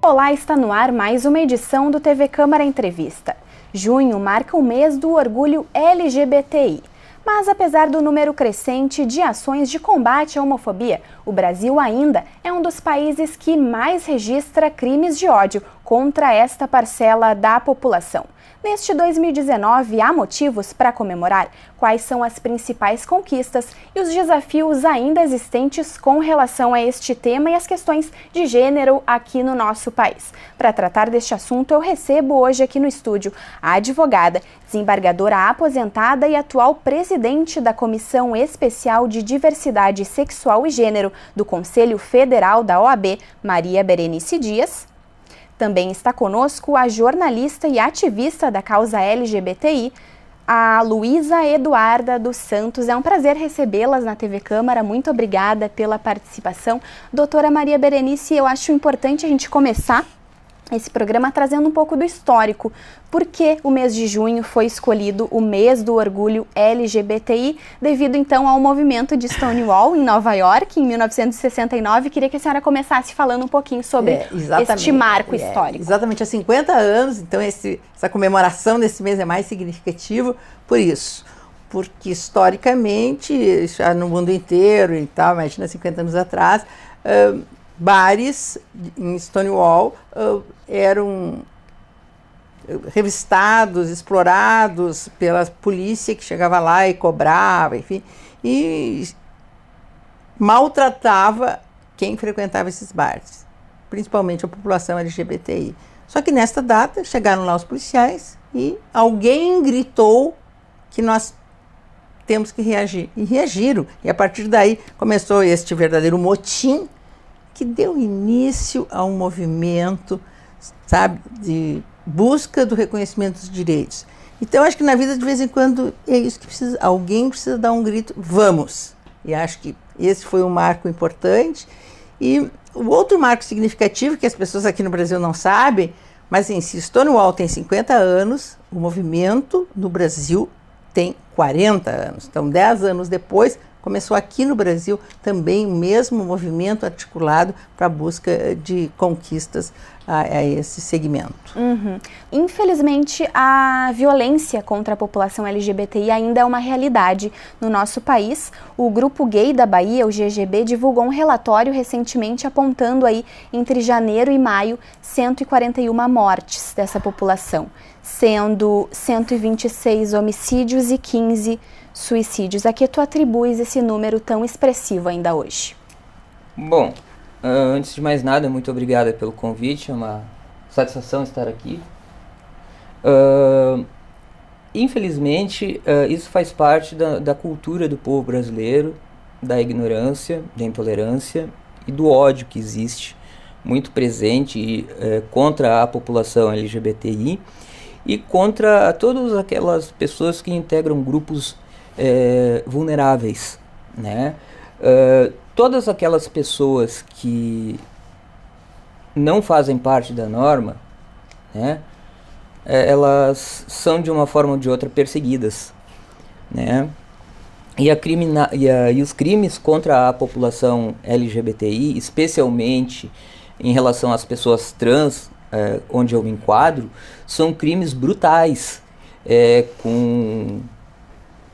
Olá, está no ar mais uma edição do TV Câmara Entrevista. Junho marca o mês do orgulho LGBTI. Mas apesar do número crescente de ações de combate à homofobia, o Brasil ainda é um dos países que mais registra crimes de ódio contra esta parcela da população. Neste 2019, há motivos para comemorar? Quais são as principais conquistas e os desafios ainda existentes com relação a este tema e as questões de gênero aqui no nosso país? Para tratar deste assunto, eu recebo hoje aqui no estúdio a advogada, desembargadora aposentada e atual presidente da Comissão Especial de Diversidade Sexual e Gênero do Conselho Federal da OAB, Maria Berenice Dias. Também está conosco a jornalista e ativista da causa LGBTI, a Luísa Eduarda dos Santos. É um prazer recebê-las na TV Câmara. Muito obrigada pela participação. Doutora Maria Berenice, eu acho importante a gente começar esse programa trazendo um pouco do histórico. Por que o mês de junho foi escolhido o mês do orgulho LGBTI, devido então ao movimento de Stonewall em Nova York, em 1969. Queria que a senhora começasse falando um pouquinho sobre este marco histórico. Exatamente, há 50 anos, então essa comemoração desse mês é mais significativo por isso. Porque historicamente, já no mundo inteiro e tal, imagina 50 anos atrás, bares em Stonewall eram revistados, explorados pela polícia que chegava lá e cobrava, enfim, e maltratava quem frequentava esses bares, principalmente a população LGBTI. Só que nesta data chegaram lá os policiais e alguém gritou que nós temos que reagir. E reagiram. E a partir daí começou este verdadeiro motim que deu início a um movimento, sabe, de busca do reconhecimento dos direitos. Então, acho que na vida, de vez em quando, é isso que precisa, alguém precisa dar um grito, vamos! E acho que esse foi um marco importante. E o outro marco significativo, que as pessoas aqui no Brasil não sabem, mas em si, Stonewall tem 50 anos, o movimento no Brasil tem 40 anos. Então, 10 anos depois, começou aqui no Brasil também o mesmo movimento articulado para a busca de conquistas a esse segmento. Infelizmente, a violência contra a população LGBTI ainda é uma realidade no nosso país. O Grupo Gay da Bahia, o GGB, divulgou um relatório recentemente apontando aí, entre janeiro e maio, 141 mortes dessa população, sendo 126 homicídios e 15 suicídios. A que tu atribuis esse número tão expressivo ainda hoje? Bom, antes de mais nada, muito obrigada pelo convite, é uma satisfação estar aqui. Infelizmente, isso faz parte da cultura do povo brasileiro, da ignorância, da intolerância e do ódio que existe, muito presente contra a população LGBTI e contra todas aquelas pessoas que integram grupos vulneráveis, né? Todas aquelas pessoas que não fazem parte da norma, né? Elas são de uma forma ou de outra perseguidas, né? E os crimes contra a população LGBTI, especialmente em relação às pessoas trans, onde eu me enquadro, são crimes brutais, com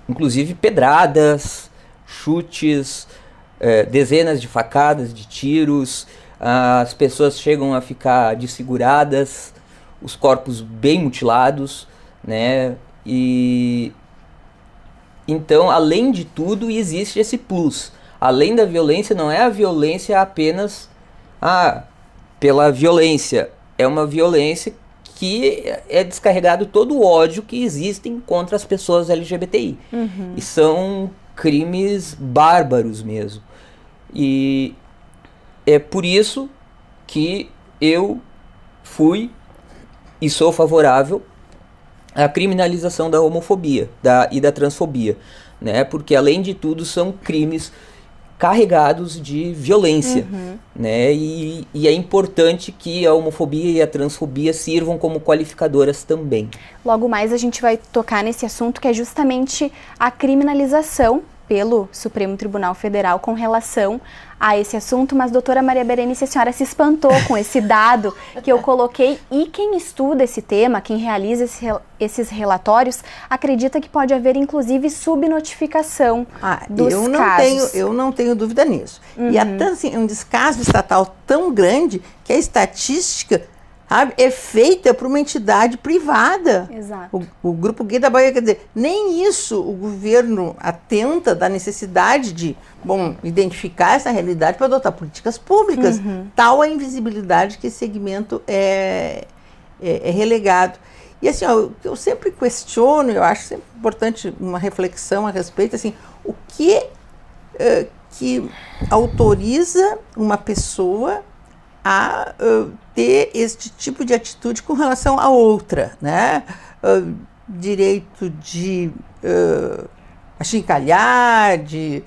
inclusive pedradas, chutes, dezenas de facadas, de tiros, as pessoas chegam a ficar desfiguradas, os corpos bem mutilados, né? E então, além de tudo, existe esse plus. Além da violência, não é a violência apenas pela violência, é uma violência que é descarregado todo o ódio que existem contra as pessoas LGBTI. E são crimes bárbaros mesmo. E é por isso que eu fui e sou favorável à criminalização da homofobia e da transfobia, né? Porque, além de tudo, são crimes carregados de violência, né? E é importante que a homofobia e a transfobia sirvam como qualificadoras também. Logo mais a gente vai tocar nesse assunto, que é justamente a criminalização pelo Supremo Tribunal Federal com relação a esse assunto, mas, doutora Maria Berenice, a senhora se espantou com esse dado que eu coloquei, e quem estuda esse tema, quem realiza esses relatórios, acredita que pode haver, inclusive, subnotificação dos casos. Eu não tenho dúvida nisso. E há assim, um descaso estatal tão grande que a estatística, sabe, é feita por uma entidade privada. Exato. O Grupo Gay da Bahia, quer dizer, nem isso o governo atenta da necessidade de, identificar essa realidade para adotar políticas públicas. Tal a invisibilidade que esse segmento é relegado. E assim, eu sempre questiono, eu acho sempre importante uma reflexão a respeito, assim, o que autoriza uma pessoa a ter este tipo de atitude com relação a outra, né? Direito de achincalhar, de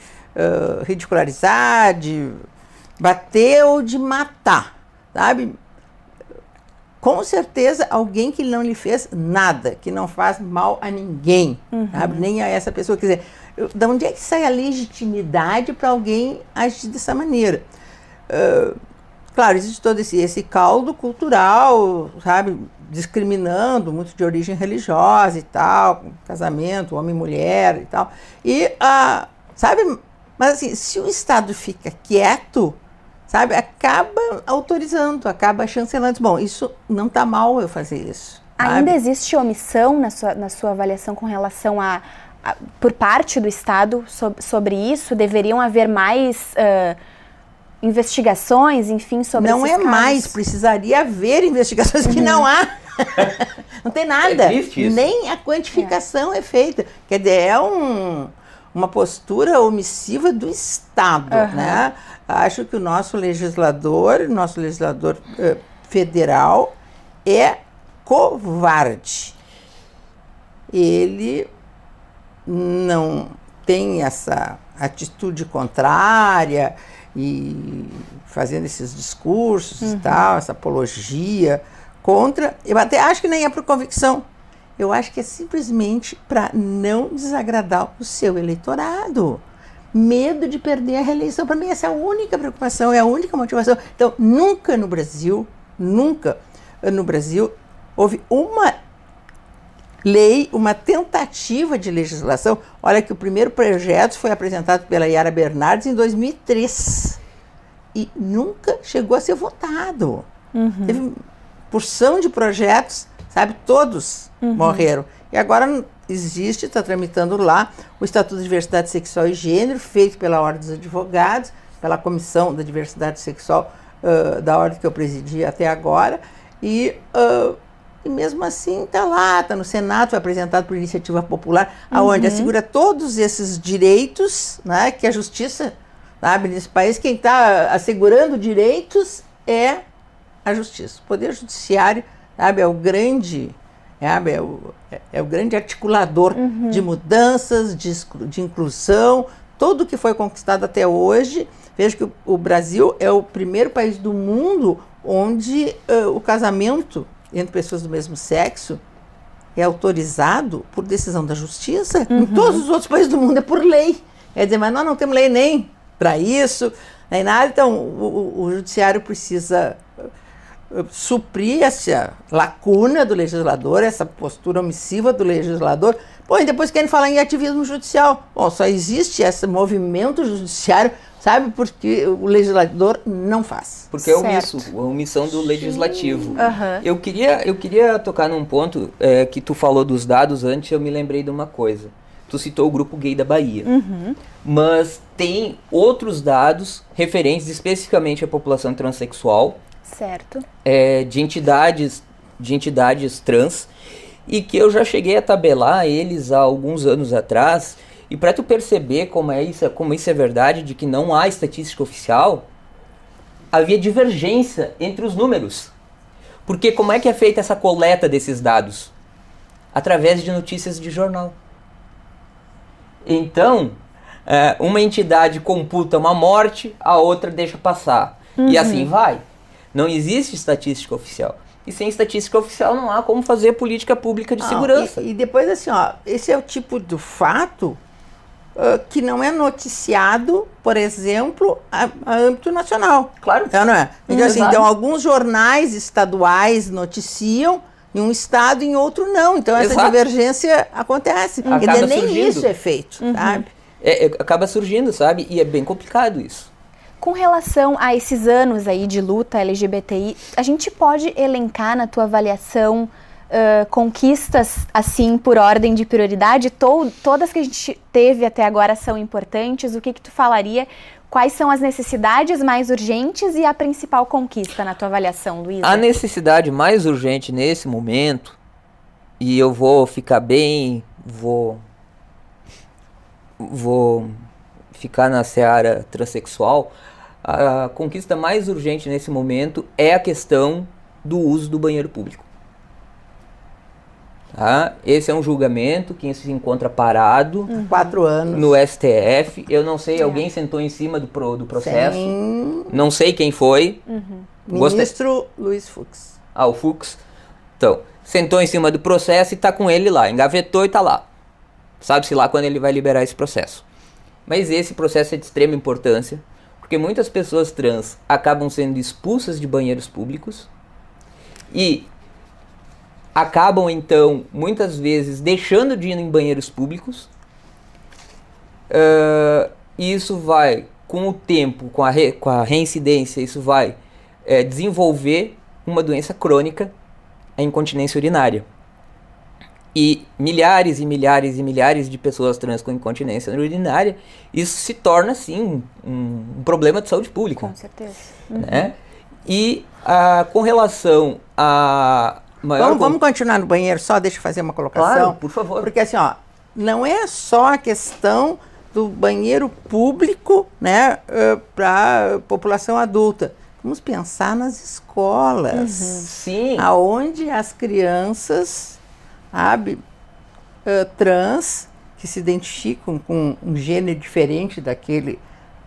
ridicularizar, de bater ou de matar, sabe? Com certeza alguém que não lhe fez nada, que não faz mal a ninguém, sabe? Nem a essa pessoa. Quer dizer, de onde é que sai a legitimidade para alguém agir dessa maneira? Claro, existe todo esse caldo cultural, sabe, discriminando, muito de origem religiosa e tal, casamento, homem e mulher e tal. E, sabe, mas assim, se o Estado fica quieto, sabe, acaba autorizando, acaba chancelando. Bom, isso não está mal eu fazer isso. Ainda existe omissão na sua avaliação com relação por parte do Estado sobre isso? Deveriam haver mais investigações, enfim, sobre esses casos? Não é mais, precisaria haver investigações que não há. Não tem nada. Nem a quantificação é feita. Quer dizer, é uma postura omissiva do Estado, né? Acho que o nosso legislador federal é covarde. Ele não tem essa atitude contrária e fazendo esses discursos e tal, essa apologia contra. Eu até acho que nem é por convicção. Eu acho que é simplesmente para não desagradar o seu eleitorado. Medo de perder a reeleição. Para mim, essa é a única preocupação, é a única motivação. Então, nunca no Brasil houve uma lei, uma tentativa de legislação. Olha que o primeiro projeto foi apresentado pela Yara Bernardes em 2003 e nunca chegou a ser votado. Teve porção de projetos, sabe, todos morreram. E agora existe, está tramitando lá, o Estatuto de Diversidade Sexual e Gênero, feito pela Ordem dos Advogados, pela Comissão da Diversidade Sexual da Ordem que eu presidi até agora, e mesmo assim está lá, está no Senado, foi apresentado por iniciativa popular, aonde assegura todos esses direitos, né, que a justiça, sabe, nesse país, quem está assegurando direitos é a justiça. O Poder Judiciário, sabe, é o grande articulador de mudanças, de inclusão, tudo que foi conquistado até hoje. Veja que o Brasil é o primeiro país do mundo onde o casamento entre pessoas do mesmo sexo é autorizado por decisão da justiça. Em todos os outros países do mundo é por lei. Quer dizer, mas nós não temos lei nem para isso, nem nada. Então, o judiciário precisa suprir essa lacuna do legislador, essa postura omissiva do legislador. Pô, e depois querem falar em ativismo judicial. Bom, só existe esse movimento judiciário, sabe, porque o legislador não faz. Porque é omisso, a omissão do legislativo. Eu queria tocar num ponto que tu falou dos dados antes, eu me lembrei de uma coisa. Tu citou o Grupo Gay da Bahia. Mas tem outros dados referentes especificamente à população transexual, certo, de entidades trans, e que eu já cheguei a tabelar eles há alguns anos atrás, e para tu perceber como isso é verdade, de que não há estatística oficial, havia divergência entre os números. Porque como é que é feita essa coleta desses dados? Através de notícias de jornal. Então, uma entidade computa uma morte, a outra deixa passar. E assim vai. Não existe estatística oficial. E sem estatística oficial não há como fazer política pública de segurança. E depois assim, esse é o tipo do fato que não é noticiado, por exemplo, a âmbito nacional. Claro. Não é? Então, assim, então, alguns jornais estaduais noticiam em um estado e em outro não. Então, essa divergência acontece. Acaba nem surgindo. isso é feito, sabe? Acaba surgindo, sabe? E é bem complicado isso. Com relação a esses anos aí de luta LGBTI, a gente pode elencar na tua avaliação conquistas, assim, por ordem de prioridade? Todas que a gente teve até agora são importantes. O que tu falaria? Quais são as necessidades mais urgentes e a principal conquista na tua avaliação, Luísa? A necessidade mais urgente nesse momento, e eu vou ficar bem, vou ficar na seara transexual, a conquista mais urgente nesse momento é a questão do uso do banheiro público. Tá? Esse é um julgamento que se encontra parado 4 anos no STF. Eu não sei, alguém sentou em cima do processo. Sim. Não sei quem foi. Ministro Luiz Fux. O Fux. Então, sentou em cima do processo e tá com ele lá. Engavetou e tá lá. Sabe-se lá quando ele vai liberar esse processo. Mas esse processo é de extrema importância, porque muitas pessoas trans acabam sendo expulsas de banheiros públicos e acabam, então, muitas vezes deixando de ir em banheiros públicos. E isso vai, com o tempo, com a reincidência, isso vai desenvolver uma doença crônica, a incontinência urinária. E milhares e milhares e milhares de pessoas trans com incontinência urinária, isso se torna, sim, um problema de saúde pública. Com certeza. Né? E com relação a... Vamos continuar no banheiro, só deixa eu fazer uma colocação. Claro, por favor. Porque assim, não é só a questão do banheiro público, né, para a população adulta. Vamos pensar nas escolas. Sim. Aonde as crianças, sabe, trans, que se identificam com um gênero diferente daquele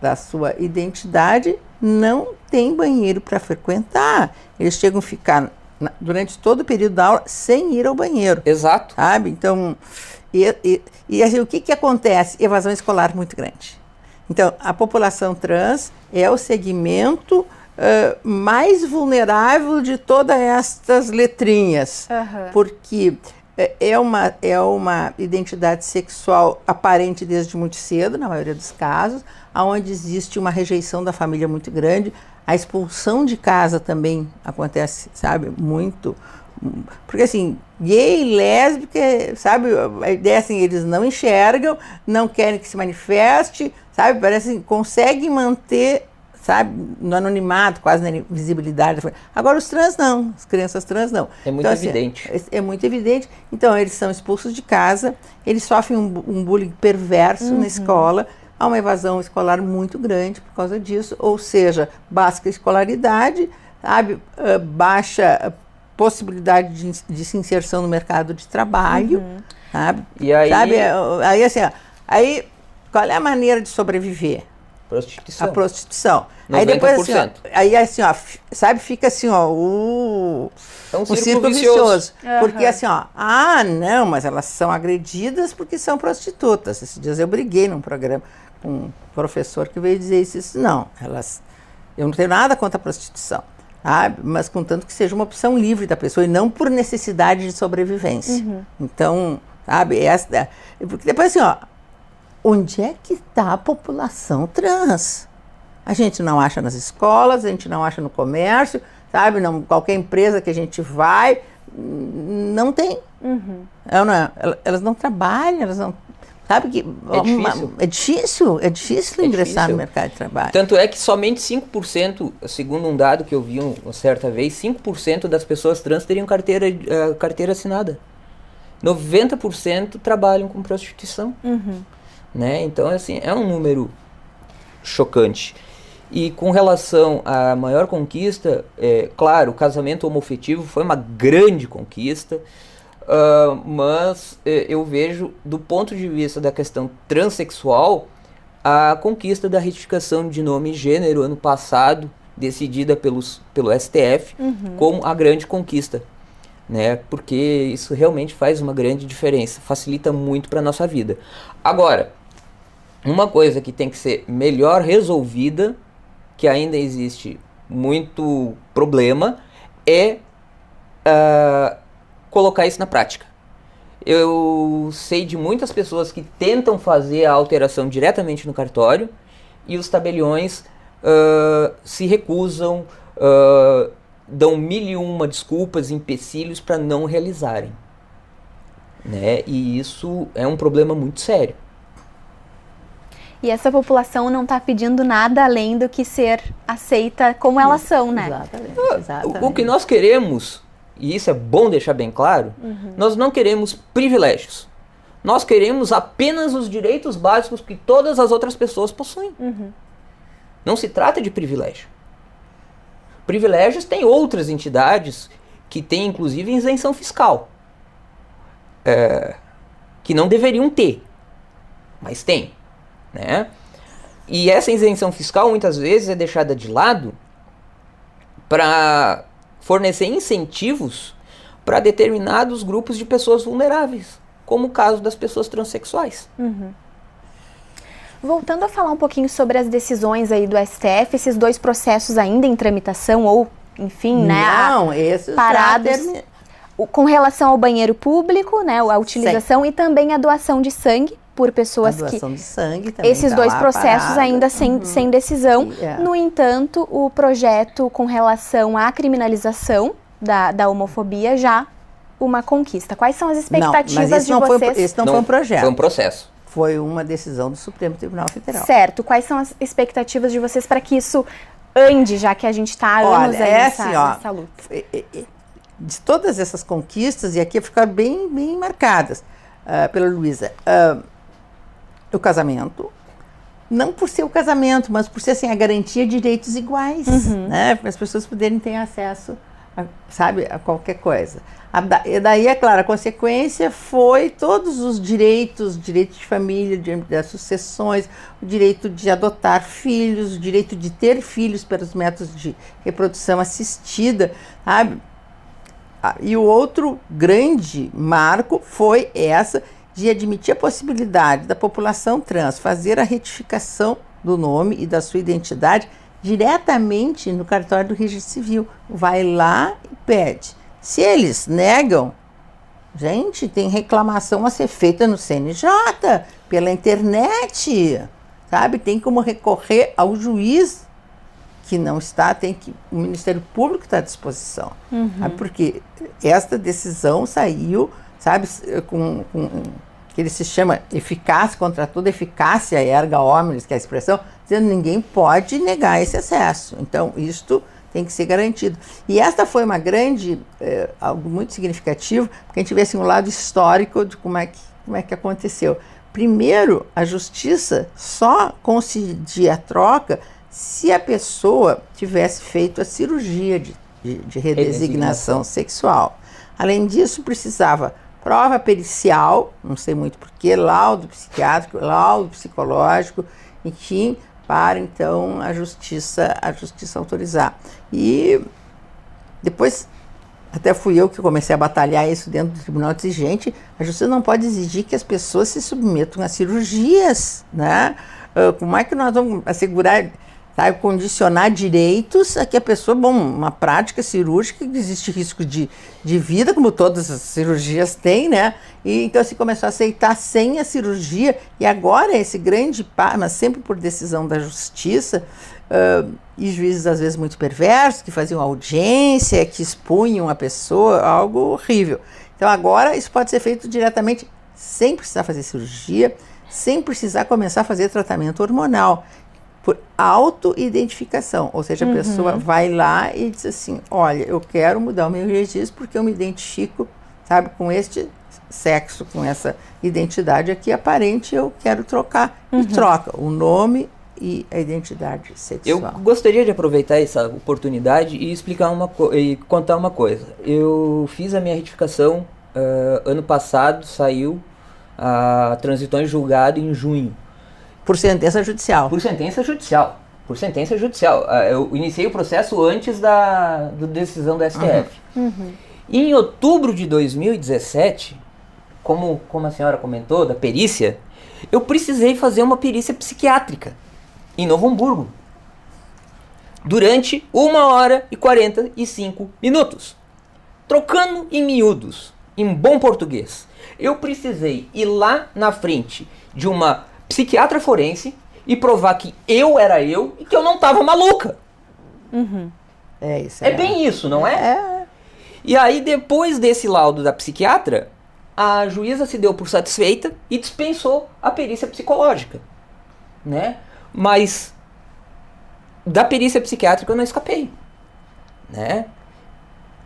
da sua identidade, não tem banheiro para frequentar. Eles chegam a ficar durante todo o período da aula sem ir ao banheiro. Exato. Sabe? Então, e assim, o que acontece? Evasão escolar muito grande. Então, a população trans é o segmento mais vulnerável de todas estas letrinhas. Porque é uma identidade sexual aparente desde muito cedo, na maioria dos casos, onde existe uma rejeição da família muito grande. A expulsão de casa também acontece, sabe, muito. Porque assim, gay, lésbica, sabe, a ideia é assim, eles não enxergam, não querem que se manifeste, sabe, parece assim, conseguem manter, sabe, no anonimato, quase na invisibilidade. Agora os trans não, as crianças trans não. É muito então, evidente. Assim, é muito evidente. Então eles são expulsos de casa, eles sofrem um bullying perverso na escola. Há uma evasão escolar muito grande por causa disso, ou seja, baixa escolaridade, sabe, baixa possibilidade de se inserção no mercado de trabalho, sabe? E aí, aí assim, aí qual é a maneira de sobreviver? Prostituição. A prostituição. 90%. Aí depois assim, sabe, fica assim, é um círculo vicioso. Porque assim, não, mas elas são agredidas porque são prostitutas. Esses dias eu briguei num programa com um professor que veio dizer isso. Não, eu não tenho nada contra a prostituição, sabe? Mas contanto que seja uma opção livre da pessoa e não por necessidade de sobrevivência. Então, sabe, porque depois assim, onde é que está a população trans? A gente não acha nas escolas, a gente não acha no comércio, sabe? Não, qualquer empresa que a gente vai, não tem. Elas não trabalham, elas não... Sabe que é difícil ingressar no mercado de trabalho. Tanto é que somente 5%, segundo um dado que eu vi uma certa vez, 5% das pessoas trans teriam carteira assinada. 90% trabalham com prostituição. Né? Então, assim, é um número chocante. E com relação à maior conquista, claro, o casamento homoafetivo foi uma grande conquista, mas eu vejo, do ponto de vista da questão transexual, a conquista da retificação de nome e gênero ano passado, decidida pelo STF, como a grande conquista. Né? Porque isso realmente faz uma grande diferença, facilita muito para a nossa vida. Agora, Uma coisa que tem que ser melhor resolvida, que ainda existe muito problema, é colocar isso na prática. Eu sei de muitas pessoas que tentam fazer a alteração diretamente no cartório e os tabeliões se recusam, dão 1001 desculpas, empecilhos para não realizarem. Né? E isso é um problema muito sério. E essa população não está pedindo nada além do que ser aceita como elas são, né? Exatamente. O que nós queremos, e isso é bom deixar bem claro, nós não queremos privilégios. Nós queremos apenas os direitos básicos que todas as outras pessoas possuem. Não se trata de privilégio. Privilégios tem outras entidades que têm inclusive isenção fiscal. Que não deveriam ter, mas tem. Né? E essa isenção fiscal muitas vezes é deixada de lado para fornecer incentivos para determinados grupos de pessoas vulneráveis, como o caso das pessoas transexuais. Voltando a falar um pouquinho sobre as decisões aí do STF, esses 2 processos ainda em tramitação ou, enfim, Não, esses parados com relação ao banheiro público, né, a utilização e também a doação de sangue por pessoas que... A doação de sangue também esses 2 processos ainda sem decisão. No entanto, o projeto com relação à criminalização da homofobia já uma conquista. Quais são as expectativas de vocês? Esse não foi um projeto. Foi um processo. Foi uma decisão do Supremo Tribunal Federal. Certo. Quais são as expectativas de vocês para que isso ande, já que a gente está há anos aí nessa luta? De todas essas conquistas, e aqui ficaram bem marcadas pela Luísa, o casamento, não por ser o casamento, mas por ser assim, a garantia de direitos iguais, né? Para as pessoas poderem ter acesso a qualquer coisa. E daí, é claro, a consequência foi todos os direitos, direito de família, direito das sucessões, o direito de adotar filhos, o direito de ter filhos pelos métodos de reprodução assistida, sabe? E o outro grande marco foi essa de admitir a possibilidade da população trans fazer a retificação do nome e da sua identidade diretamente no cartório do Registro Civil. Vai lá e pede. Se eles negam, gente, tem reclamação a ser feita no CNJ, pela internet, sabe? Tem como recorrer ao juiz que não está, o Ministério Público está à disposição. Sabe? Porque esta decisão saiu, sabe, que ele se chama eficácia, contra toda eficácia erga omnes, que é a expressão, dizendo que ninguém pode negar esse acesso. Então, isto tem que ser garantido. E esta foi uma grande, algo muito significativo, porque a gente vê assim, um lado histórico de como é que aconteceu. Primeiro, a justiça só concedia a troca se a pessoa tivesse feito a cirurgia de redesignação sexual. Além disso, precisava prova pericial, não sei muito porquê, laudo psiquiátrico, laudo psicológico, enfim, para então a justiça autorizar. E depois, até fui eu que comecei a batalhar isso dentro do tribunal, disse, gente, a justiça não pode exigir que as pessoas se submetam a cirurgias, né? Como é que nós vamos assegurar, sabe, condicionar direitos a que a pessoa, uma prática cirúrgica que existe risco de vida, como todas as cirurgias têm, né? E então se começou a aceitar sem a cirurgia, e agora esse grande mas sempre por decisão da justiça, e juízes às vezes muito perversos, que faziam audiência, que expunham a pessoa, algo horrível. Então agora isso pode ser feito diretamente, sem precisar fazer cirurgia, sem precisar começar a fazer tratamento hormonal, por autoidentificação, ou seja, a pessoa vai lá e diz assim, olha, eu quero mudar o meu registro porque eu me identifico, sabe, com este sexo, com essa identidade aqui aparente, eu quero trocar, e troca o nome e a identidade sexual. Eu gostaria de aproveitar essa oportunidade e explicar e contar uma coisa. Eu fiz a minha retificação ano passado, transitou em julgado em junho. Por sentença judicial. Por sentença judicial. Eu iniciei o processo antes da decisão do STF. E em outubro de 2017, como a senhora comentou, da perícia, eu precisei fazer uma perícia psiquiátrica em Novo Hamburgo durante 1h45 minutos. Trocando em miúdos, em bom português, eu precisei ir lá na frente de uma psiquiatra forense e provar que eu era eu e que eu não estava maluca. Uhum. É bem isso, não é? E aí, depois desse laudo da psiquiatra, a juíza se deu por satisfeita e dispensou a perícia psicológica, né? Mas da perícia psiquiátrica eu não escapei, né?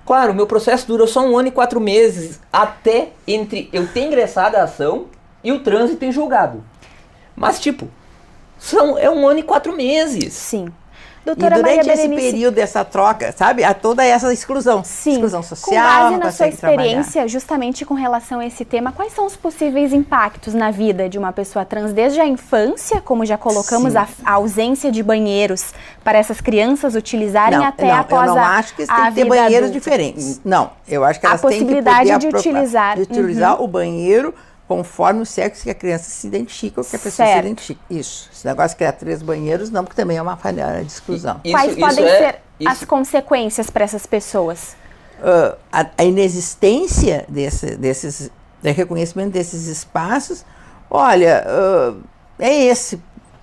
Claro, o meu processo durou só 1 ano e 4 meses até entre eu ter ingressado a ação e o trânsito em julgado. Mas, tipo, é 1 ano e 4 meses. Sim. Doutora, e durante esse período, essa troca, sabe, há toda essa exclusão. Sim. Exclusão social. Com base na sua experiência, justamente com relação a esse tema, quais são os possíveis impactos na vida de uma pessoa trans desde a infância, como já colocamos, a ausência de banheiros para essas crianças utilizarem após a vida. Eu não acho que eles têm que ter banheiros diferentes. Não, eu acho que elas têm que poder de utilizar o banheiro conforme o sexo que a criança se identifica ou que a pessoa se identifica. Isso. Esse negócio de criar 3 banheiros, não, porque também é uma falha de exclusão. Quais podem ser as consequências para essas pessoas? A inexistência desses reconhecimento desses espaços, olha, é esse.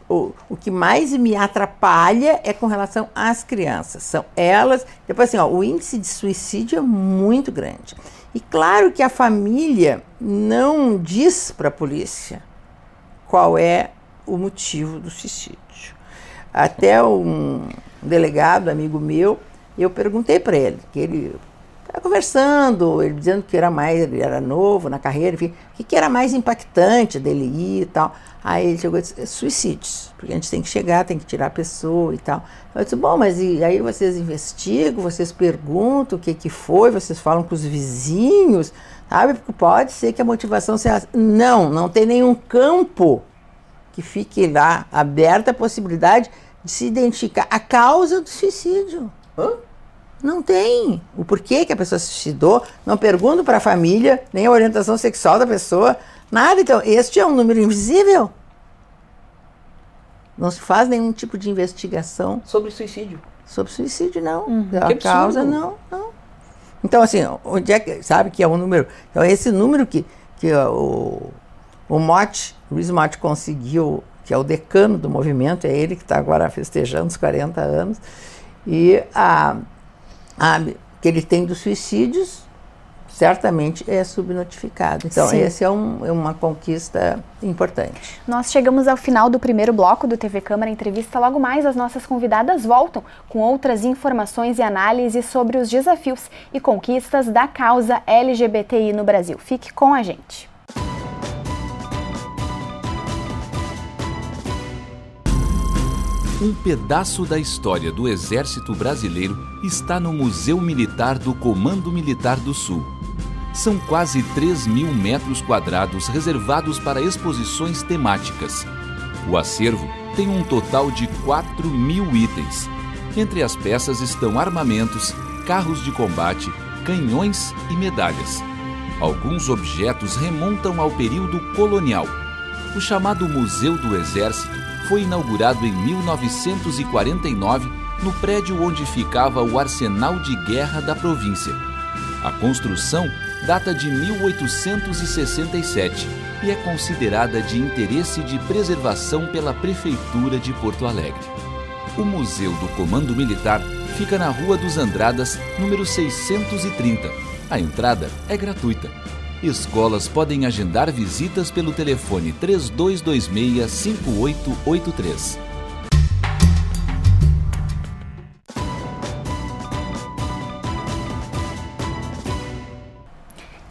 O que mais me atrapalha é com relação às crianças. São elas. Depois, assim, o índice de suicídio é muito grande. E claro que a família não diz para a polícia qual é o motivo do suicídio. Até um delegado, amigo meu, eu perguntei para ele, que ele estava conversando, ele dizendo que ele era novo na carreira, enfim, o que era mais impactante dele ir e tal. Aí ele chegou e disse, suicídios, porque a gente tem que chegar, tem que tirar a pessoa e tal. Eu disse, bom, mas e aí vocês investigam, vocês perguntam o que foi, vocês falam com os vizinhos, sabe? Porque pode ser que a motivação seja... Não tem nenhum campo que fique lá aberta a possibilidade de se identificar a causa do suicídio. Não tem. O porquê que a pessoa se suicidou, não pergunto para a família, nem a orientação sexual da pessoa, nada. Então, este é um número invisível. Não se faz nenhum tipo de investigação. Sobre suicídio? Sobre suicídio, não. A causa, não. Então, assim, onde é que, sabe que é um número... Então, esse número que o Luiz Motti conseguiu, que é o decano do movimento, é ele que está agora festejando os 40 anos, e que ele tem dos suicídios, certamente é subnotificado. Então, essa é uma conquista importante. Nós chegamos ao final do primeiro bloco do TV Câmara Entrevista. Logo mais, as nossas convidadas voltam com outras informações e análises sobre os desafios e conquistas da causa LGBTI no Brasil. Fique com a gente. Um pedaço da história do Exército Brasileiro está no Museu Militar do Comando Militar do Sul. São quase 3.000 metros quadrados reservados para exposições temáticas. O acervo tem um total de 4.000 itens. Entre as peças estão armamentos, carros de combate, canhões e medalhas. Alguns objetos remontam ao período colonial. O chamado Museu do Exército foi inaugurado em 1949 no prédio onde ficava o Arsenal de Guerra da província. A construção data de 1867 e é considerada de interesse de preservação pela Prefeitura de Porto Alegre. O Museu do Comando Militar fica na Rua dos Andradas, número 630. A entrada é gratuita. Escolas podem agendar visitas pelo telefone 3226-5883.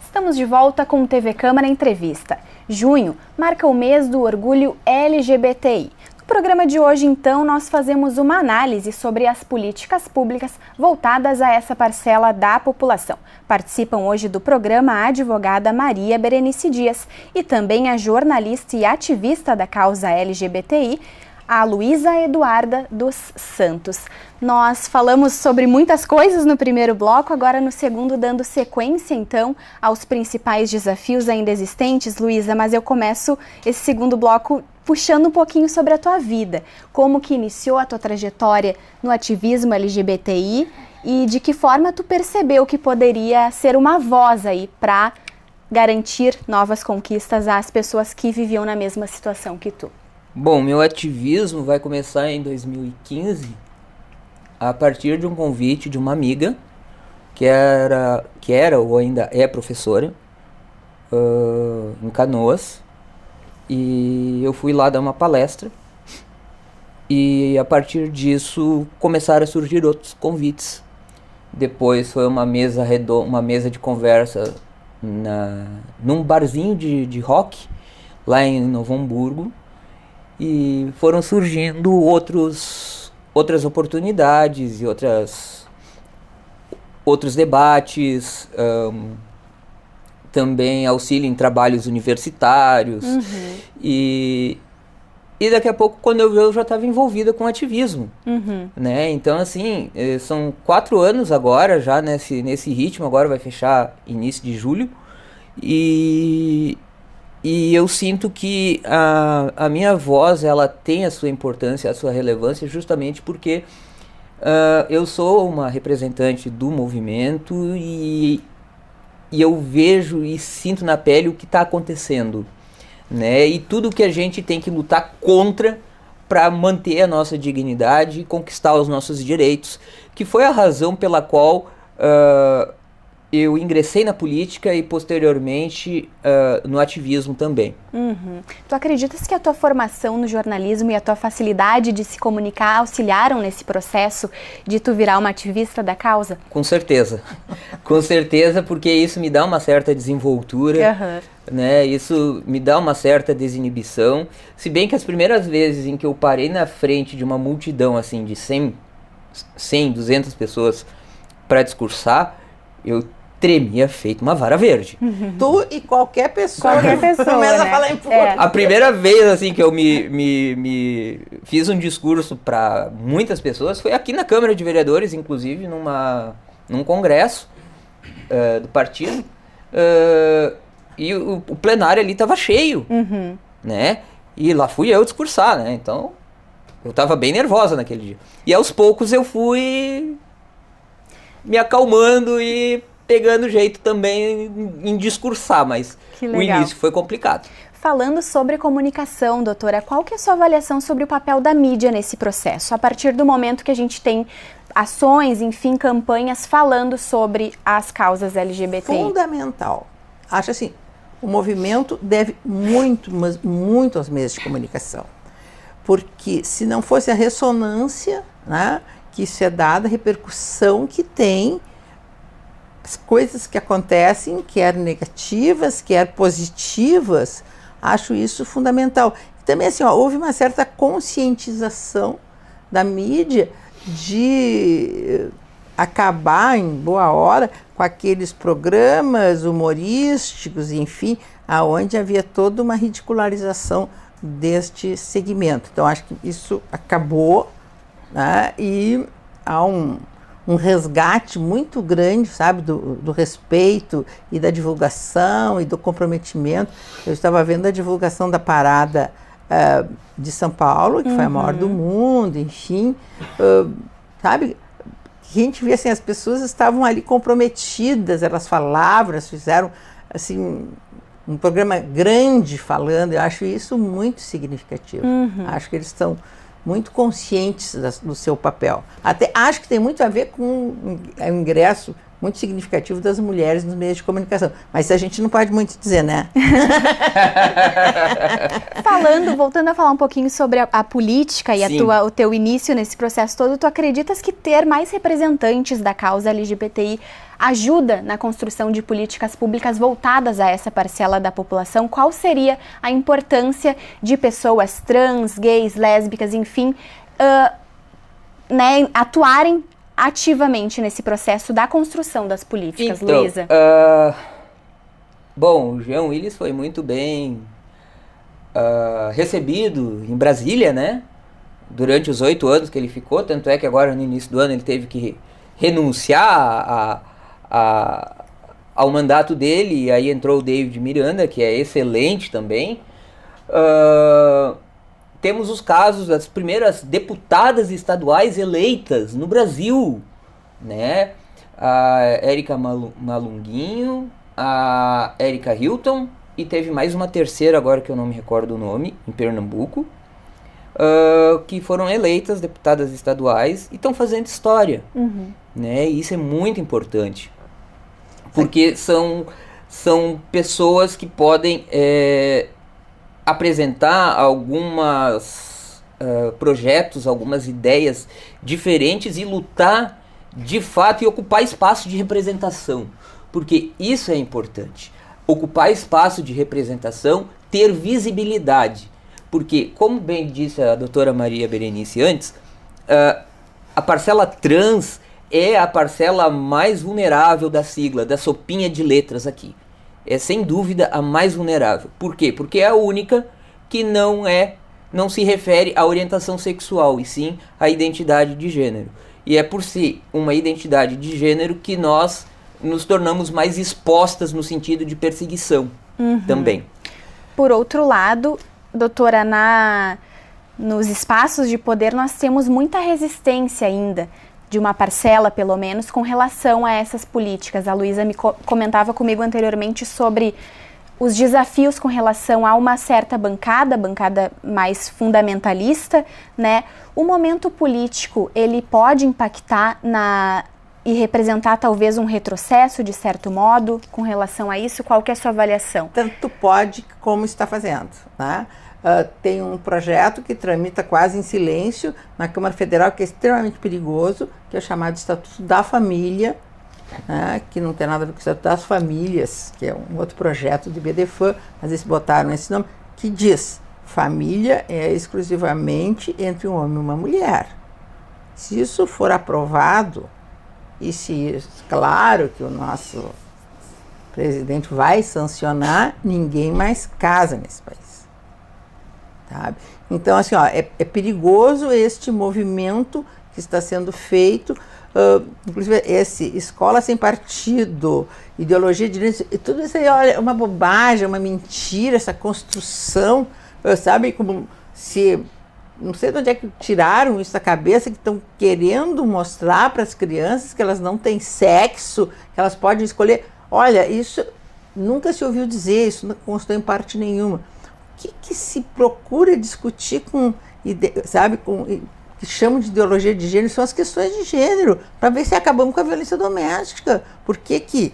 Estamos de volta com o TV Câmara Entrevista. Junho marca o mês do orgulho LGBTI. No programa de hoje, então, nós fazemos uma análise sobre as políticas públicas voltadas a essa parcela da população. Participam hoje do programa a advogada Maria Berenice Dias e também a jornalista e ativista da causa LGBTI, a Luísa Eduarda dos Santos. Nós falamos sobre muitas coisas no primeiro bloco, agora no segundo dando sequência então aos principais desafios ainda existentes, Luísa, mas eu começo esse segundo bloco puxando um pouquinho sobre a tua vida, como que iniciou a tua trajetória no ativismo LGBTI e de que forma tu percebeu que poderia ser uma voz aí para garantir novas conquistas às pessoas que viviam na mesma situação que tu. Bom, meu ativismo vai começar em 2015, a partir de um convite de uma amiga que era ou ainda é professora em Canoas, e eu fui lá dar uma palestra e a partir disso começaram a surgir outros convites. Depois foi uma mesa de conversa num barzinho de rock lá em Novo Hamburgo, e foram surgindo outras oportunidades e outros debates, também auxílio em trabalhos universitários, e daqui a pouco, quando eu já estava envolvida com ativismo, né? Então, assim, são 4 anos agora, já nesse ritmo, agora vai fechar início de julho, e eu sinto que a minha voz, ela tem a sua importância, a sua relevância, justamente porque eu sou uma representante do movimento e eu vejo e sinto na pele o que está acontecendo, né? E tudo que a gente tem que lutar contra para manter a nossa dignidade e conquistar os nossos direitos, que foi a razão pela qual eu ingressei na política e posteriormente no ativismo também. Tu acreditas que a tua formação no jornalismo e a tua facilidade de se comunicar auxiliaram nesse processo de tu virar uma ativista da causa? Com certeza. Com certeza, porque isso me dá uma certa desenvoltura, né? Isso me dá uma certa desinibição. Se bem que as primeiras vezes em que eu parei na frente de uma multidão assim de 100, 200 pessoas para discursar, eu tremia feito uma vara verde. Tu e qualquer pessoa. Começa a né? falar em público. A primeira vez assim que eu me fiz um discurso para muitas pessoas foi aqui na Câmara de Vereadores, inclusive num congresso do partido, e o plenário ali estava cheio, né? E lá fui eu discursar, né? Então eu estava bem nervosa naquele dia. E aos poucos eu fui me acalmando e pegando jeito também em discursar, mas o início foi complicado. Falando sobre comunicação, doutora, qual que é a sua avaliação sobre o papel da mídia nesse processo? A partir do momento que a gente tem ações, enfim, campanhas falando sobre as causas LGBTI. Fundamental. Acho assim, o movimento deve muito, mas muito aos meios de comunicação. Porque se não fosse a ressonância, né, que isso é dada, a repercussão que tem, as coisas que acontecem, quer negativas, quer positivas, acho isso fundamental. E também assim, houve uma certa conscientização da mídia de acabar em boa hora com aqueles programas humorísticos, enfim, aonde havia toda uma ridicularização deste segmento. Então acho que isso acabou, né, e há um resgate muito grande, sabe, do respeito e da divulgação e do comprometimento. Eu estava vendo a divulgação da parada de São Paulo, que foi a maior do mundo, enfim, sabe, a gente via assim, as pessoas estavam ali comprometidas, elas falavam, elas fizeram assim um programa grande falando. Eu acho isso muito significativo. Acho que eles estão muito conscientes do seu papel. Até acho que tem muito a ver com o ingresso muito significativo das mulheres nos meios de comunicação. Mas a gente não pode muito dizer, né? Voltando a falar um pouquinho sobre a política e o teu início nesse processo todo, tu acreditas que ter mais representantes da causa LGBTI ajuda na construção de políticas públicas voltadas a essa parcela da população? Qual seria a importância de pessoas trans, gays, lésbicas, enfim, né, atuarem ativamente nesse processo da construção das políticas, então, Luísa? Bom, o Jean Willis foi muito bem recebido em Brasília, né? durante os 8 anos que ele ficou, tanto é que agora no início do ano ele teve que renunciar ao mandato dele, e aí entrou o David Miranda, que é excelente também. Temos os casos das primeiras deputadas estaduais eleitas no Brasil, né? A Érica Malunguinho, a Érica Hilton, e teve mais uma terceira agora que eu não me recordo o nome, em Pernambuco, que foram eleitas deputadas estaduais e estão fazendo história, né? E isso é muito importante, porque são pessoas que podem apresentar algumas projetos, algumas ideias diferentes e lutar de fato e ocupar espaço de representação, porque isso é importante, ocupar espaço de representação, ter visibilidade, porque, como bem disse a doutora Maria Berenice antes, a parcela trans é a parcela mais vulnerável da sigla, da sopinha de letras aqui. É sem dúvida a mais vulnerável. Por quê? Porque é a única que não se refere à orientação sexual, e sim à identidade de gênero. E é por si uma identidade de gênero que nós nos tornamos mais expostas no sentido de perseguição também. Por outro lado, doutora, nos espaços de poder nós temos muita resistência ainda, de uma parcela pelo menos, com relação a essas políticas. A Luísa comentava comigo anteriormente sobre os desafios com relação a uma certa bancada mais fundamentalista, né? O momento político, ele pode impactar e representar talvez um retrocesso, de certo modo, com relação a isso? Qual que é a sua avaliação? Tanto pode como está fazendo, né? Tem um projeto que tramita quase em silêncio na Câmara Federal, que é extremamente perigoso, que é o chamado Estatuto da Família, né, que não tem nada a ver com o Estatuto das Famílias, que é um outro projeto de BDFAM, mas eles botaram esse nome, que diz: família é exclusivamente entre um homem e uma mulher. Se isso for aprovado, e se claro que o nosso presidente vai sancionar, ninguém mais casa nesse país. Sabe? Então, assim, é perigoso este movimento que está sendo feito, inclusive esse Escola Sem Partido, ideologia de direitos, e tudo isso aí, olha, é uma bobagem, é uma mentira, essa construção, sabe, como se, não sei de onde é que tiraram isso da cabeça, que estão querendo mostrar para as crianças que elas não têm sexo, que elas podem escolher. Olha, isso nunca se ouviu dizer, isso não constou em parte nenhuma. O que se procura discutir que chamam de ideologia de gênero, são as questões de gênero, para ver se acabamos com a violência doméstica. Por que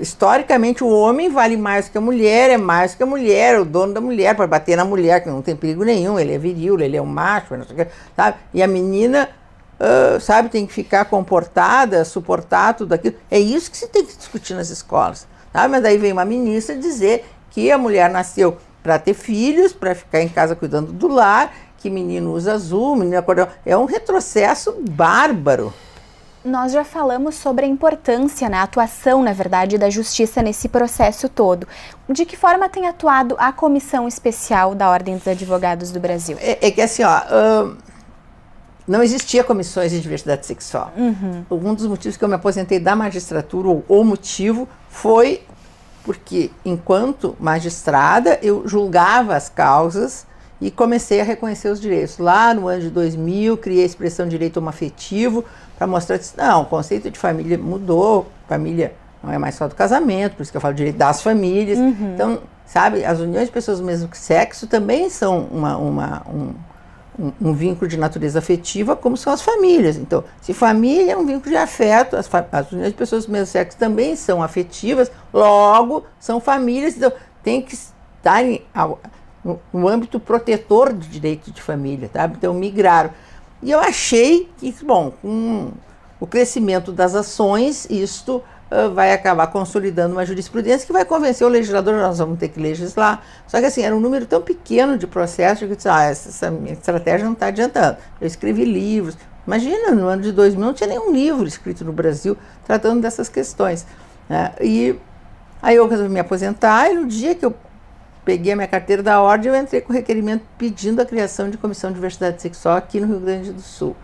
historicamente o homem vale mais que a mulher, é mais que a mulher, é o dono da mulher, para bater na mulher, que não tem perigo nenhum, ele é viril, ele é um macho, não sei o que, sabe? E a menina, sabe, tem que ficar comportada, suportar tudo aquilo. É isso que se tem que discutir nas escolas, sabe? Mas daí vem uma ministra dizer que a mulher nasceu para ter filhos, para ficar em casa cuidando do lar, que menino usa azul, menino acordou. É um retrocesso bárbaro. Nós já falamos sobre a importância, a atuação, na verdade, da justiça nesse processo todo. De que forma tem atuado a Comissão Especial da Ordem dos Advogados do Brasil? É que assim, não existia comissões de diversidade sexual. Um dos motivos que eu me aposentei da magistratura, ou o motivo, foi porque, enquanto magistrada, eu julgava as causas e comecei a reconhecer os direitos. Lá no ano de 2000, criei a expressão direito homoafetivo para mostrar que, não, o conceito de família mudou, família não é mais só do casamento, por isso que eu falo direito das famílias. Então, sabe, as uniões de pessoas do mesmo sexo também são um vínculo de natureza afetiva, como são as famílias. Então, se família é um vínculo de afeto, as uniões de pessoas do mesmo sexo também são afetivas, logo são famílias, então tem que estar no âmbito protetor do direito de família, tá? Então migraram. E eu achei que, bom, com o crescimento das ações, isto vai acabar consolidando uma jurisprudência que vai convencer o legislador, nós vamos ter que legislar. Só que assim, era um número tão pequeno de processos que eu disse, essa minha estratégia não está adiantando. Eu escrevi livros. Imagina, no ano de 2000 não tinha nenhum livro escrito no Brasil tratando dessas questões, né? E aí eu resolvi me aposentar, e no dia que eu peguei a minha carteira da ordem, eu entrei com requerimento pedindo a criação de comissão de diversidade sexual aqui no Rio Grande do Sul.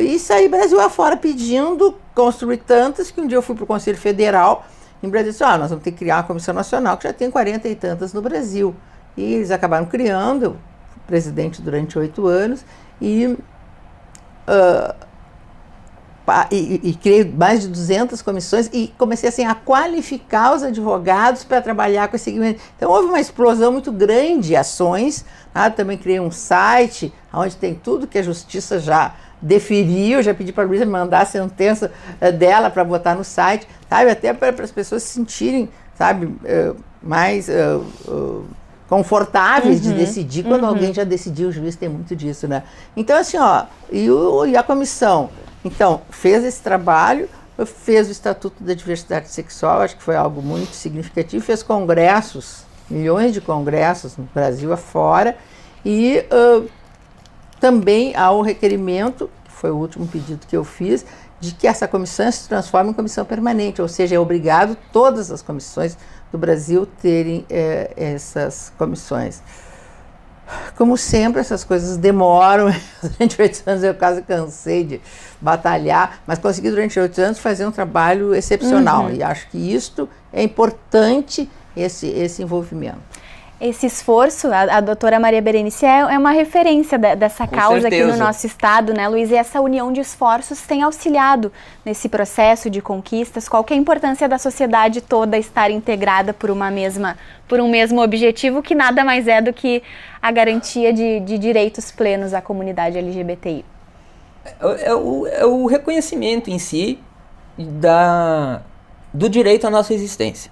E saí Brasil afora pedindo, construir tantas, que um dia eu fui para o Conselho Federal, em Brasília, disse, nós vamos ter que criar uma comissão nacional, que já tem 40 e tantas no Brasil. E eles acabaram criando, eu fui presidente durante 8 anos, e criei mais de 200 comissões e comecei assim, a qualificar os advogados para trabalhar com esse segmento. Então houve uma explosão muito grande de ações. Também criei um site onde tem tudo que a justiça já deferiu, já pedi para a Luísa me mandar a sentença dela para botar no site, sabe? Até para as pessoas se sentirem, sabe, mais confortáveis de decidir quando alguém já decidiu. O juiz tem muito disso, né? Então assim, e a comissão então fez esse trabalho, fez o Estatuto da Diversidade Sexual, acho que foi algo muito significativo, fez congressos, milhões de congressos no Brasil afora, e também há o requerimento, que foi o último pedido que eu fiz, de que essa comissão se transforme em comissão permanente, ou seja, é obrigado todas as comissões do Brasil terem essas comissões. Como sempre, essas coisas demoram. Durante 8 anos eu quase cansei de batalhar, mas consegui durante 8 anos fazer um trabalho excepcional. E acho que isto é importante, esse envolvimento. Esse esforço, a doutora Maria Berenice é uma referência dessa causa aqui no nosso estado, né, Luiz? E essa união de esforços tem auxiliado nesse processo de conquistas. Qual que é a importância da sociedade toda estar integrada por um mesmo objetivo, que nada mais é do que a garantia de direitos plenos à comunidade LGBTI? É o reconhecimento em si do direito à nossa existência.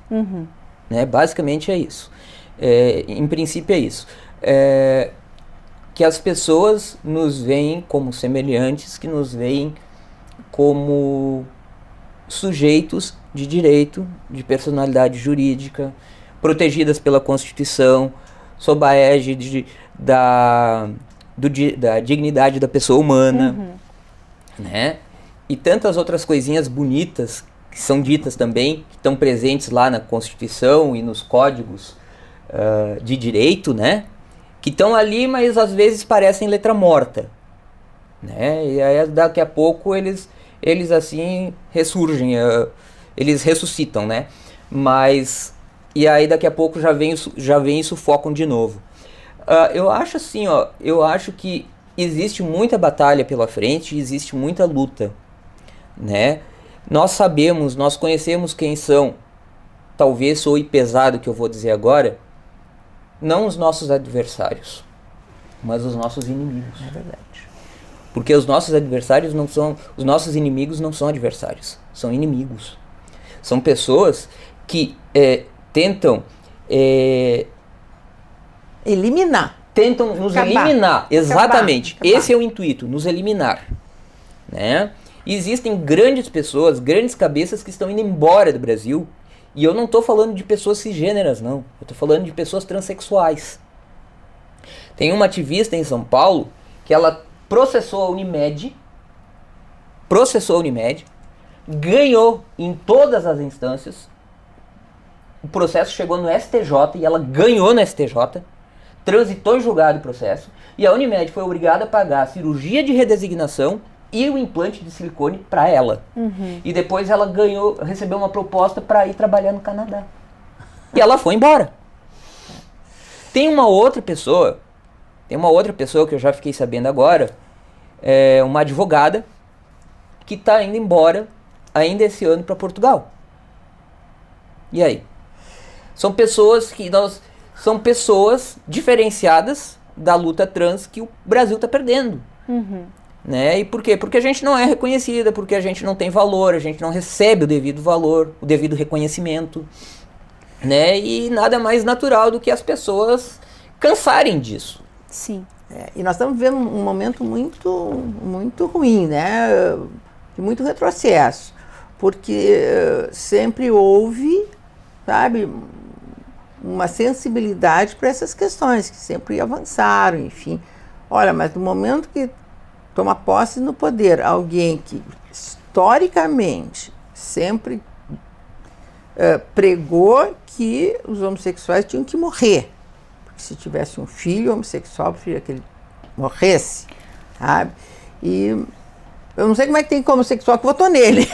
Né? Basicamente é isso. Em princípio é isso. Que as pessoas nos veem como semelhantes, que nos veem como sujeitos de direito, de personalidade jurídica, protegidas pela Constituição, sob a égide da dignidade da pessoa humana, né? E tantas outras coisinhas bonitas que são ditas também, que estão presentes lá na Constituição e nos códigos de direito, né? Que estão ali, mas às vezes parecem letra morta, né? E aí daqui a pouco eles assim ressurgem, eles ressuscitam, né? Mas e aí daqui a pouco já vem e sufocam de novo. Eu acho assim, eu acho que existe muita batalha pela frente, existe muita luta, né? Nós conhecemos quem são, talvez soe pesado o que eu vou dizer agora, não os nossos adversários, mas os nossos inimigos. É verdade. Porque os nossos adversários os nossos inimigos não são adversários, são inimigos. São pessoas que tentam tentam nos eliminar. Exatamente. Acabar. Esse é o intuito, nos eliminar, né? E existem grandes pessoas, grandes cabeças que estão indo embora do Brasil. E eu não estou falando de pessoas cisgêneras, não. Eu estou falando de pessoas transexuais. Tem uma ativista em São Paulo que ela processou a Unimed, ganhou em todas as instâncias. O processo chegou no STJ e ela ganhou no STJ, transitou em julgado o processo, e a Unimed foi obrigada a pagar a cirurgia de redesignação e o implante de silicone para ela. E depois ela recebeu uma proposta para ir trabalhar no Canadá. E ela foi embora. Tem uma outra pessoa que eu já fiquei sabendo agora, uma advogada, que está indo embora ainda esse ano para Portugal. E aí? São pessoas diferenciadas da luta trans que o Brasil está perdendo. Né? E por quê? Porque a gente não é reconhecida, porque a gente não tem valor, a gente não recebe o devido valor, o devido reconhecimento, né? E nada mais natural do que as pessoas cansarem disso. Sim. E nós estamos vivendo um momento muito, muito ruim, né? De muito retrocesso, porque sempre houve, sabe, uma sensibilidade para essas questões, que sempre avançaram, enfim. Olha, mas no momento que toma posse no poder alguém que historicamente sempre pregou que os homossexuais tinham que morrer, que se tivesse um filho homossexual, preferia que ele morresse, sabe? E eu não sei como é que tem homossexual que votou nele.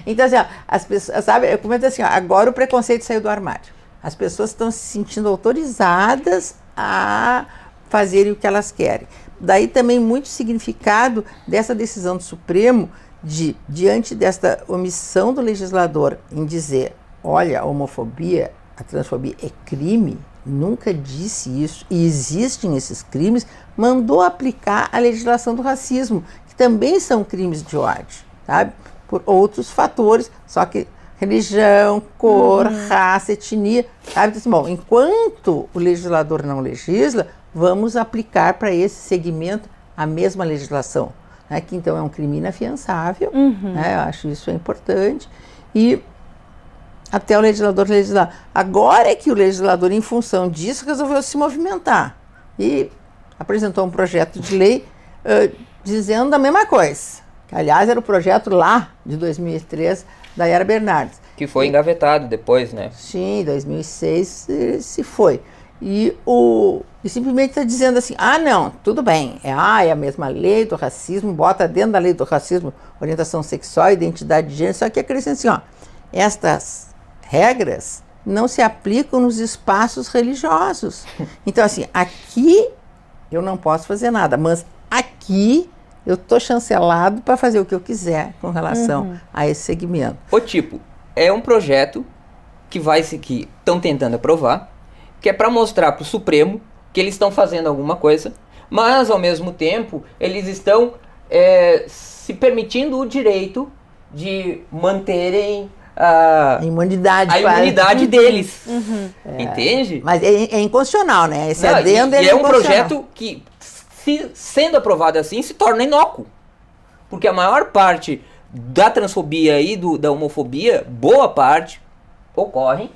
Então, assim, ó, as pessoas, sabe, eu comento assim, ó, agora o preconceito saiu do armário. As pessoas estão se sentindo autorizadas a fazerem o que elas querem. Daí também muito significado dessa decisão do Supremo diante desta omissão do legislador em dizer, olha, a homofobia, a transfobia é crime, nunca disse isso, e existem esses crimes, mandou aplicar a legislação do racismo, que também são crimes de ódio, sabe? Por outros fatores, só que religião, cor, raça, etnia, sabe? Então, assim, bom, enquanto o legislador não legisla, vamos aplicar para esse segmento a mesma legislação, né? Que então é um crime inafiançável, né? Eu acho isso é importante, e até o legislador legislar. Agora é que o legislador, em função disso, resolveu se movimentar e apresentou um projeto de lei dizendo a mesma coisa. Que, aliás, era o projeto lá de 2003 da Yara Bernardes. Que foi engavetado depois, né? Sim, em 2006 se foi. E simplesmente está dizendo assim, não, tudo bem, é a mesma lei do racismo, bota dentro da lei do racismo orientação sexual, identidade de gênero, só que acrescenta assim, estas regras não se aplicam nos espaços religiosos. Então, assim, aqui eu não posso fazer nada, mas aqui eu estou chancelado para fazer o que eu quiser com relação a esse segmento. É um projeto que estão tentando aprovar, que é para mostrar para o Supremo que eles estão fazendo alguma coisa, mas, ao mesmo tempo, eles estão se permitindo o direito de manterem a imunidade deles. Entende? Mas é inconstitucional, né? Esse adendo é um projeto que, sendo aprovado assim, se torna inócuo. Porque a maior parte da transfobia e da homofobia, boa parte, ocorrem.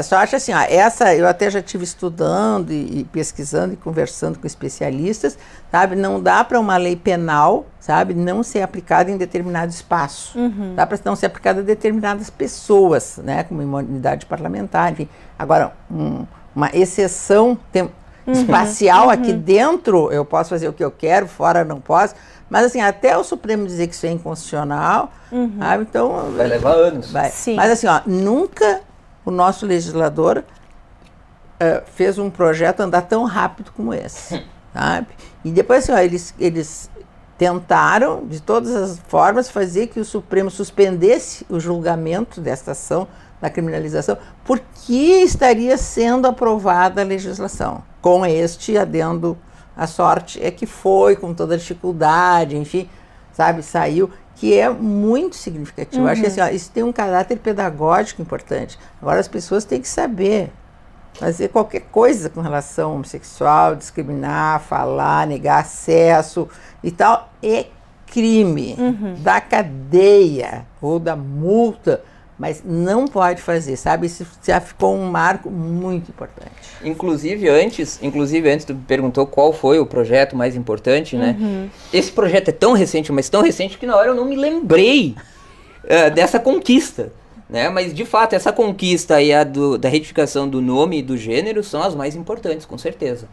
Só acho assim, essa eu até já estive estudando e pesquisando e conversando com especialistas, sabe? Não dá para uma lei penal, sabe, não ser aplicada em determinado espaço. Dá para não ser aplicada a determinadas pessoas, né? Como imunidade parlamentar, enfim. Agora, uma exceção espacial aqui dentro, eu posso fazer o que eu quero, fora não posso. Mas assim, até o Supremo dizer que isso é inconstitucional, sabe? Então... vai levar anos. Sim. Mas assim, nunca o nosso legislador fez um projeto andar tão rápido como esse, sabe? E depois assim, eles tentaram, de todas as formas, fazer que o Supremo suspendesse o julgamento desta ação da criminalização, porque estaria sendo aprovada a legislação, com este adendo. A sorte é que foi, com toda a dificuldade, enfim, sabe, saiu, que é muito significativo. Acho que assim, isso tem um caráter pedagógico importante. Agora as pessoas têm que saber fazer qualquer coisa com relação ao homossexual, discriminar, falar, negar acesso e tal, é crime da cadeia ou da multa, mas não pode fazer, sabe? Isso já ficou um marco muito importante. Inclusive antes tu me perguntou qual foi o projeto mais importante, né? Esse projeto é tão recente, mas tão recente que na hora eu não me lembrei dessa conquista, né? Mas de fato essa conquista e da retificação do nome e do gênero são as mais importantes, com certeza.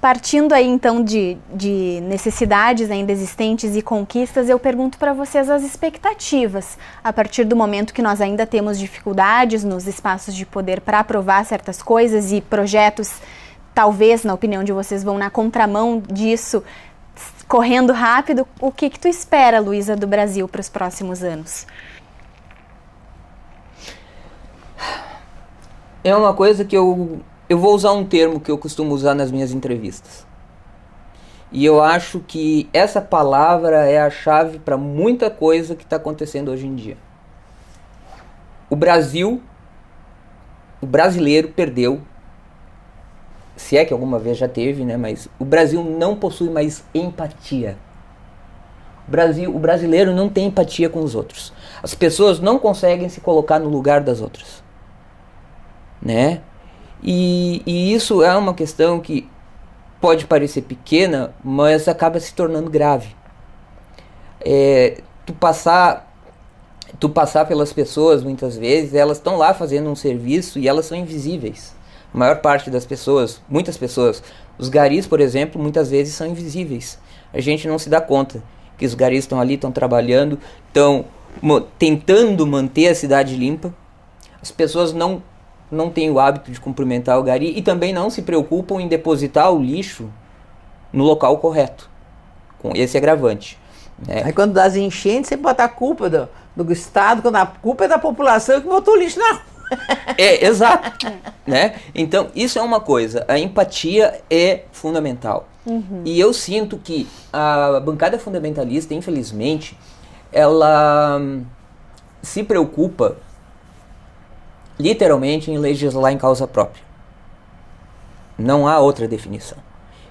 Partindo aí então de necessidades ainda existentes e conquistas, eu pergunto para vocês as expectativas, a partir do momento que nós ainda temos dificuldades nos espaços de poder para aprovar certas coisas e projetos, talvez, na opinião de vocês, vão na contramão disso, correndo rápido. O que tu espera, Luísa, do Brasil para os próximos anos? É uma coisa que eu vou usar um termo que eu costumo usar nas minhas entrevistas. E eu acho que essa palavra é a chave para muita coisa que está acontecendo hoje em dia. O brasileiro perdeu, se é que alguma vez já teve, né? Mas o Brasil não possui mais empatia. O brasileiro não tem empatia com os outros. As pessoas não conseguem se colocar no lugar das outras, né? E isso é uma questão que pode parecer pequena, mas acaba se tornando grave. Tu passar tu passar pelas pessoas, muitas vezes, elas estão lá fazendo um serviço e elas são invisíveis. A maior parte das pessoas, muitas pessoas, os garis, por exemplo, muitas vezes são invisíveis. A gente não se dá conta que os garis estão ali, estão trabalhando, estão tentando manter a cidade limpa. As pessoas não têm o hábito de cumprimentar o gari e também não se preocupam em depositar o lixo no local correto, com esse agravante. Né? Aí quando dá as enchentes, você bota a culpa do Estado, quando a culpa é da população que botou o lixo na rua. Exato. Né? Então, isso é uma coisa. A empatia é fundamental. E eu sinto que a bancada fundamentalista, infelizmente, ela se preocupa literalmente em legislar em causa própria. Não há outra definição.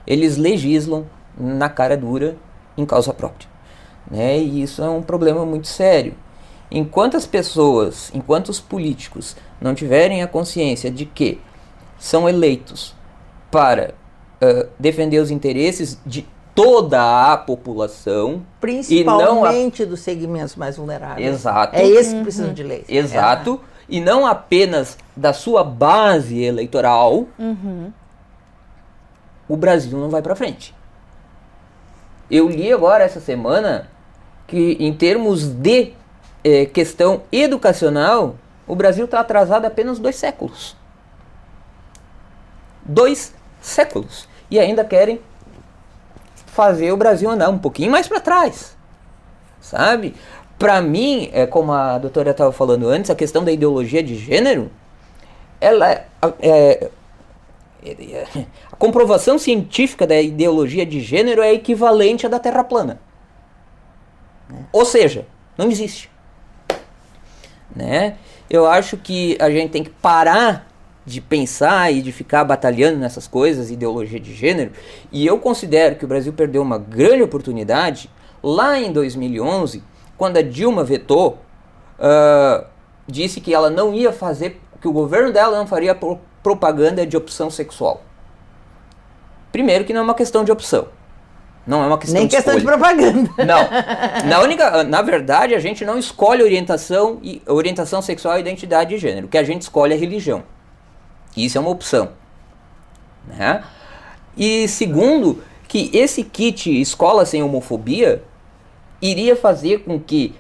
Eles legislam na cara dura em causa própria. Né? E isso é um problema muito sério. Enquanto as pessoas, enquanto os políticos não tiverem a consciência de que são eleitos para defender os interesses de toda a população, principalmente dos segmentos mais vulneráveis. Exato. É esse que precisa de lei. Exato. E não apenas da sua base eleitoral, o Brasil não vai para frente. Eu li agora essa semana que, em termos de questão educacional, o Brasil está atrasado apenas 2 séculos. 2 séculos. E ainda querem fazer o Brasil andar um pouquinho mais para trás. Sabe? Para mim, como a doutora estava falando antes, a questão da ideologia de gênero, ela a comprovação científica da ideologia de gênero é equivalente à da Terra plana. Ou seja, não existe. Né? Eu acho que a gente tem que parar de pensar e de ficar batalhando nessas coisas, ideologia de gênero, e eu considero que o Brasil perdeu uma grande oportunidade lá em 2011, quando a Dilma vetou, disse que ela não ia fazer, que o governo dela não faria propaganda de opção sexual. Primeiro que não é uma questão de opção. Não é uma questão nem de questão escolha. de propaganda. Não. Na verdade, a gente não escolhe orientação sexual e identidade de gênero. O que a gente escolhe é religião. Isso é uma opção. Né? E segundo, que esse kit Escola Sem Homofobia iria fazer com que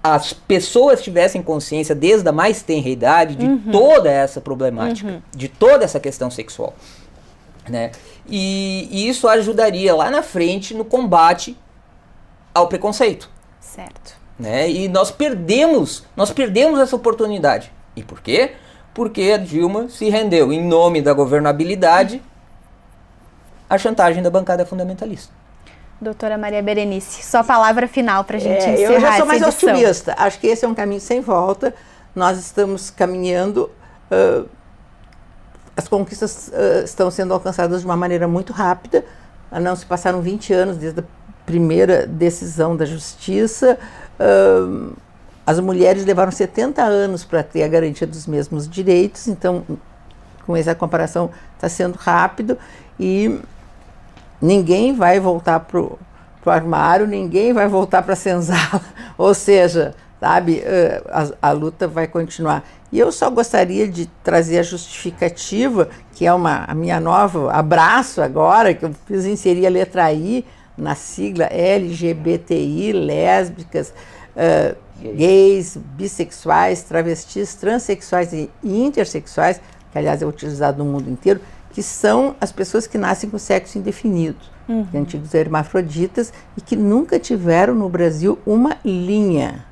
as pessoas tivessem consciência desde a mais tenra idade de toda essa problemática, de toda essa questão sexual. Né? E isso ajudaria lá na frente no combate ao preconceito. Certo. Né? E nós perdemos essa oportunidade. E por quê? Porque a Dilma se rendeu, em nome da governabilidade, à chantagem da bancada fundamentalista. Doutora Maria Berenice, sua palavra final para a gente encerrar eu já sou mais essa edição. otimista. Acho que esse é um caminho sem volta. Nós estamos caminhando, as conquistas estão sendo alcançadas de uma maneira muito rápida. Não se passaram 20 anos desde a primeira decisão da justiça. As mulheres levaram 70 anos para ter a garantia dos mesmos direitos, então, com essa comparação, está sendo rápido e ninguém vai voltar para o armário, ninguém vai voltar para a senzala, ou seja, sabe, a luta vai continuar. E eu só gostaria de trazer a justificativa, que é a minha nova abraço agora, que eu fiz inserir a letra I na sigla LGBTI, lésbicas, gays, bissexuais, travestis, transexuais e intersexuais, que aliás é utilizado no mundo inteiro, que são as pessoas que nascem com sexo indefinido, antigos hermafroditas, e que nunca tiveram no Brasil uma linha,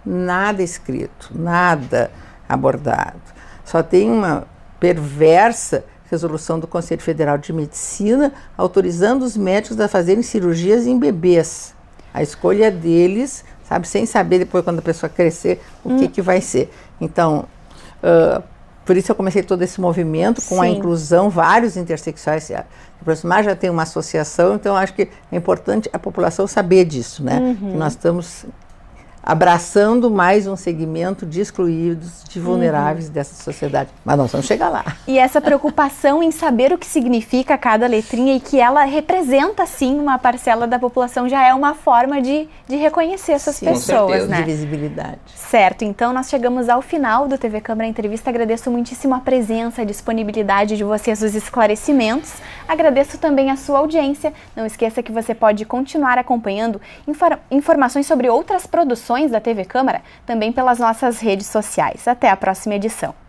nada escrito, nada abordado. Só tem uma perversa resolução do Conselho Federal de Medicina autorizando os médicos a fazerem cirurgias em bebês. A escolha deles, sabe, sem saber depois, quando a pessoa crescer, o que vai ser. Então, por isso eu comecei todo esse movimento com a inclusão, vários intersexuais se aproximar, já tem uma associação, então acho que é importante a população saber disso, né? Que nós estamos abraçando mais um segmento de excluídos, de vulneráveis dessa sociedade. Mas nós vamos chegar lá. E essa preocupação em saber o que significa cada letrinha e que ela representa, sim, uma parcela da população já é uma forma de reconhecer essas pessoas, né? De visibilidade. Certo, então nós chegamos ao final do TV Câmara Entrevista. Agradeço muitíssimo a presença, a disponibilidade de vocês, os esclarecimentos. Agradeço também a sua audiência. Não esqueça que você pode continuar acompanhando informações sobre outras produções da TV Câmara, também pelas nossas redes sociais. Até a próxima edição.